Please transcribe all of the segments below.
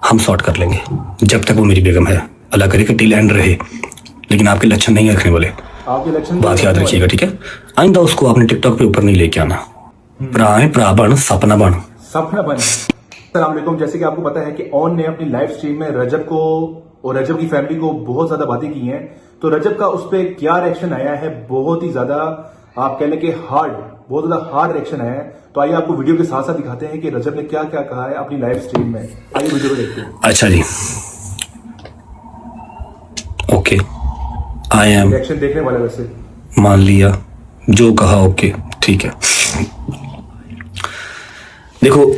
हम सॉर्ट कर लेंगे। जब तक वो मेरी बेगम है, अल्लाह करे कि टिल एंड रहे, लेकिन आपके लक्षण नहीं रखने वाले, बात याद रखिएगा, ठीक है। आइंदा उसको आपने टिकटॉक पे ऊपर नहीं लेके आना। प्रा बन सपना बन। अस्सलाम वालेकुम। जैसे कि आपको पता है कि ऑन ने अपनी लाइव स्ट्रीम में रजब को और रजब की फैमिली को बहुत ज्यादा बातें की हैं, तो रजब का उस पर क्या रिएक्शन आया है, बहुत ही ज्यादा आप कह लें कि बहुत ज्यादा हार्ड रिएक्शन आया है। तो आइए आपको वीडियो के साथ साथ दिखाते हैं कि रजब ने क्या क्या कहा है अपनी लाइव स्ट्रीम में। आइए वीडियो को देखते हैं। अच्छा जी, ओके, आई एम रिएक्शन देखने वाले वैसे मान लिया जो कहा, ओके ठीक है। देखो,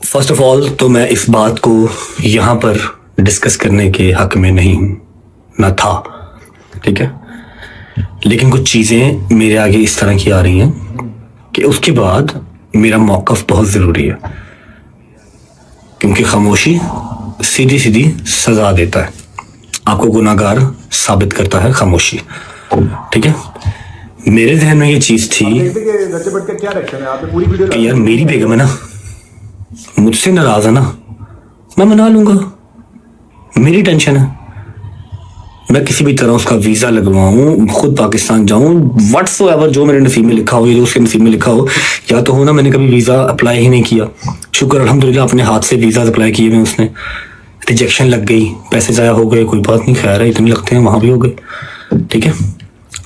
फर्स्ट ऑफ ऑल तो मैं इस बात को यहां पर डिस्कस करने के हक में नहीं हूं, ना था, ठीक है। लेकिन कुछ चीजें मेरे आगे इस तरह की आ रही हैं कि उसके बाद मेरा मौकफ बहुत जरूरी है, क्योंकि खामोशी सीधी सीधी सजा देता है, आपको गुनाहगार साबित करता है खामोशी, ठीक है। मेरे ध्यान में ये चीज थी क्या रिएक्शन है, आपने पूरी वीडियो कि यार मेरी बेगम है ना, मुझसे नाराज है ना, मैं मना लूंगा, मेरी टेंशन है, मैं किसी भी तरह उसका वीजा लगवाऊं, खुद पाकिस्तान जाऊं, व्हाट्सोएवर जो मेरे नसीब में लिखा हो या जो उसके नसीब में लिखा हो, या तो हो ना मैंने कभी वीजा अप्लाई ही नहीं किया, शुक्र अल्हम्दुलिल्लाह अपने हाथ से वीजा अप्लाई किए में उसने रिजेक्शन लग गई, पैसे जाया हो गए, कोई बात नहीं, खैर है, इतने लगते हैं, वहां भी हो गए, ठीक है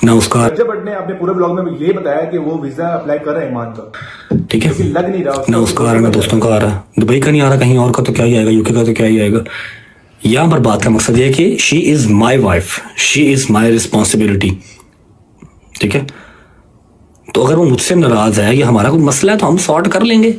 ना। उसका रजब भट्ट ने अपने पूरे ब्लॉग में ये बताया कि वो वीजा अप्लाई कर रहे हैं ईमान का, ठीक है, लग नहीं रहा ना उसका आ रहा, ना दोस्तों का आ रहा, दुबई का नहीं आ रहा, कहीं और का तो क्या ही आएगा, यूके का तो क्या ही आएगा। यहाँ पर बात का मकसद ये है कि she is my wife, she is my responsibility, ठीक है। तो अगर वो मुझसे नाराज है, ये हमारा कोई मसला है, तो हम सॉर्ट कर लेंगे,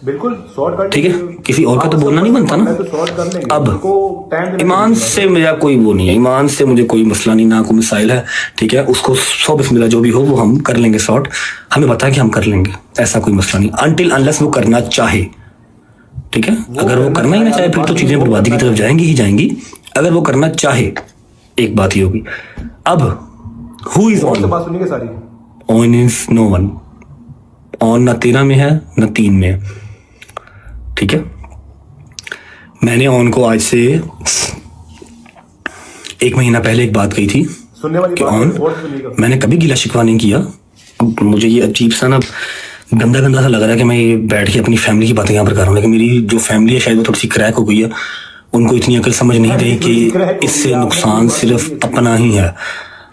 बिल्कुल सॉर्ट कर, ठीक है। किसी और का तो बोलना नहीं बनता ना। तो सॉर्ट कर लेंगे। अब ईमान से मेरा कोई वो नहीं है, ईमान से मुझे कोई मसला नहीं, ना कोई मिसाइल है, ठीक है। उसको 100 बिस्मिल्लाह जो भी हो वो हम कर लेंगे सॉर्ट, हमें पता है कि हम कर लेंगे, ऐसा कोई मसला नहीं, अनटिल अनलेस वो करना चाहे, ठीक है। अगर वो करना ही ना चाहे फिर तो चीजें बर्बादी की तरफ जाएंगी ही जाएंगी। अगर वो करना चाहे, एक बात ही होगी। अब who is on, on is no one, on ना 13 में है ना 3 में है, ठीक है। मैंने ऑन को आज से 1 महीना पहले एक बात कही थी कि ऑन, मैंने कभी गिला शिकवा नहीं किया। मुझे ये अजीब सा ना गंदा गंदा सा लग रहा है कि मैं ये बैठ के अपनी फैमिली की बातें यहाँ पर कर रहा हूँ, लेकिन मेरी जो फैमिली है शायद वो थोड़ी सी क्रैक हो गई है, उनको इतनी अकल समझ नहीं रही कि इससे नुकसान सिर्फ अपना ही है।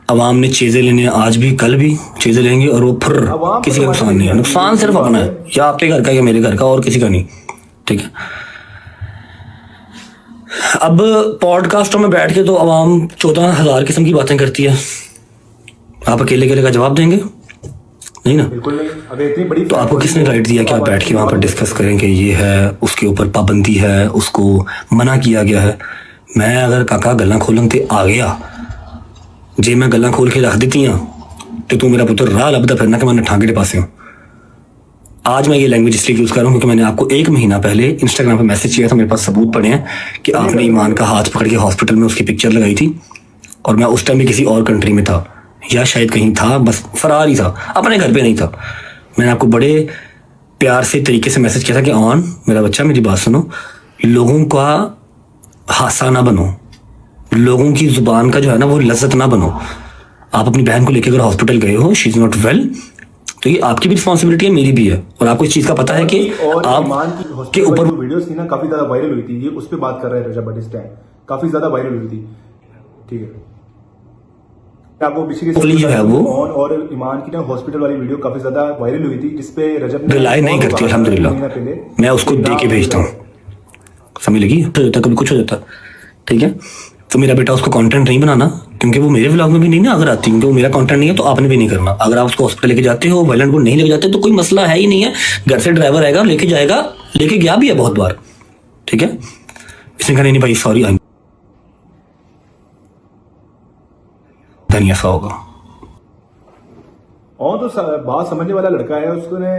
अवाम ने चीजें लेने, आज भी कल भी चीजें लेंगे और वो फिर किसी का नुकसान नहीं है, नुकसान सिर्फ अपना है, या आपके घर का या मेरे घर का, और किसी का नहीं, ठीक है। अब पॉडकास्टों में बैठ के तो अवाम 14,000 किस्म की बातें करती है, आप अकेले अकेले का जवाब देंगे नहीं ना। तो आपको किसने राइट दिया कि आप बैठ के वहां पर डिस्कस करें कि ये है, उसके ऊपर पाबंदी है, उसको मना किया गया है। मैं अगर काका गल्ला खोलन ते आ गया, जे मैं गल्ला खोल के रख दी तो तू मेरा पुत्र राह लभदा फिरना कि मैंने ठांगे पासे हूं। आज मैं ये लैंग्वेज इसलिए यूज कर रहा हूँ क्योंकि मैंने आपको 1 महीना पहले इंस्टाग्राम पे मैसेज किया था, मेरे पास सबूत पड़े हैं कि आपने ईमान का हाथ पकड़ के हॉस्पिटल में उसकी पिक्चर लगाई थी, और मैं उस टाइम भी किसी और कंट्री में था, या शायद कहीं था, बस फरार ही था, अपने घर पे नहीं था। मैंने आपको बड़े प्यार से तरीके से मैसेज किया था कि ऑन मेरा बच्चा मेरी बात सुनो, लोगों का हासा ना बनो, लोगों की जुबान का जो है ना वो लज्जत ना बनो। आप अपनी बहन को लेकर अगर हॉस्पिटल गए हो, शी इज नॉट वेल, तो ये आपकी भी रिस्पॉन्सिबिलिटी है, मेरी भी है, और आपको इस चीज का पता है कि आप के ऊपर वीडियोस थी ना काफी ज्यादा वायरल हुई थी, ये उस पे बात कर रहे हैं रजब भट्ट इस टाइम, काफी ज्यादा वायरल हुई थी, ठीक है। जो है वो और ईमान की ना हॉस्पिटल वाली वीडियो काफी ज्यादा वायरल हुई थी, जिसपे रजब रिलाई नहीं करती अल्हम्दुलिल्लाह, मैं उसको दे के भेजता हूँ, समझ लगी, हो जाता कभी कुछ हो जाता, ठीक है। तो मेरा बेटा उसको कंटेंट नहीं बनाना, क्योंकि वो मेरे व्लॉग में भी नहीं ना अगर आती, क्योंकि वो मेरा कंटेंट नहीं है, तो आपने भी नहीं करना। अगर आप उसको हॉस्पिटल लेके जाते हो, वायलेंट को नहीं लेके जाते, तो कोई मसला है ही नहीं है, घर से ड्राइवर आएगा लेके जाएगा, लेके गया भी है बहुत बार, ठीक है। इसने कहा नहीं भाई सॉरी, धनिया सा होगा। और तो बात समझने वाला लड़का है, उसने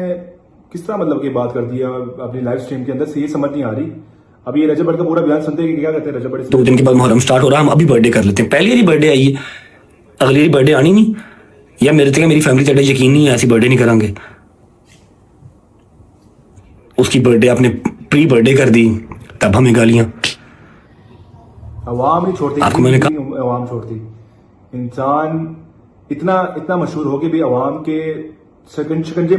किस तरह मतलब की बात कर दिया अपनी लाइव स्ट्रीम के अंदर से, ये समझ नहीं आ रही। अब ये रजब भट्ट का पूरा बयान सुनते हैं कि क्या कहते हैं रजब भट्ट। 2 दिन के बाद मुहर्रम स्टार्ट हो रहा है, हम अभी बर्थडे कर लेते हैं, पहली बारी बर्थडे आई है, अगली बारी बर्थडे आनी नहीं, या मेरे तक मेरी फैमिली तक यकीन नहीं है, ऐसी बर्थडे नहीं करांगे। उसकी बर्थडे आपने प्री बर्थडे कर दी, तब हमें गालियां, अवाम नहीं छोड़ती, आपको मैंने कहा नहीं अवाम छोड़ती। इंसान इतना इतना मशहूर हो के भी अवाम के शिकंजे में